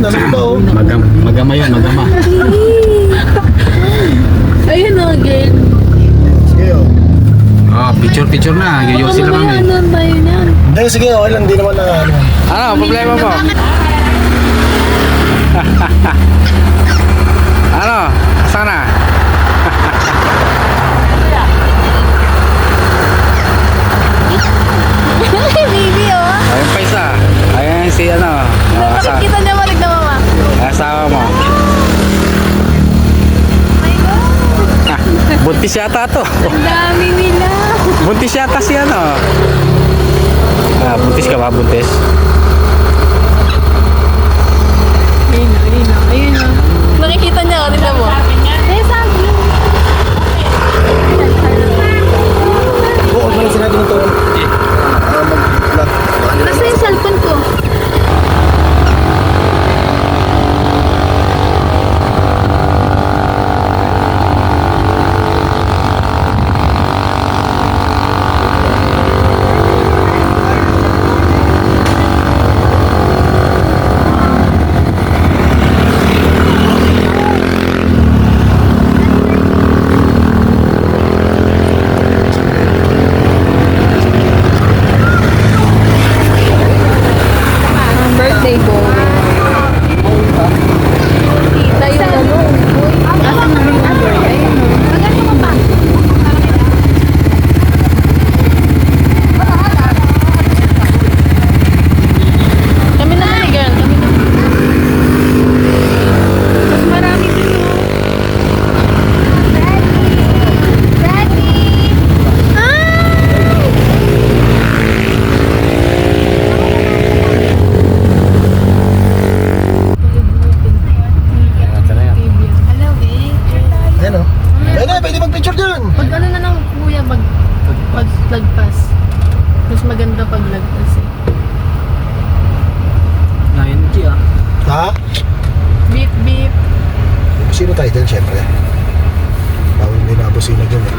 nasa ba oh. Magama yun, magama. Ayun o, girl. Sige oh. Oh, picture na. Yoyosi lang kami. Ano ba yun yan? Hindi, sige okay lang, di naman na ano. Ano, problema mo? Ano? Sana? Baby oh. Ayun pa isa. Ayun si ano. Bakit kita niya malig na mama? Asawa mo. My God. Buntis yata to. Ang dami nila. Buntis yata si ano. Buntis ka ba? Buntis? Ayun o, ayun o, ayun o. Nakikita niya, tingnan mo. Eh, sabi. Bukod pa lang sinabi ng to. Mag-vlog. Nasa yung cellphone ko. Birthday boy. Kita yung ano. Asan na yung number? Ayun o. Maganda mo pa. Kami naman eh, girl. Kami naman. Mas marami dito. Daddy! Hello, babe. Ayan oh. Ayun na, pwede mag-picture dyan. Pag ano na lang, kuya, pag lagpas. Mas maganda pag lagpas eh. 9G Ha? Beep, beep. Sino tayo dyan, syempre? Bawal may nabusina dyan eh.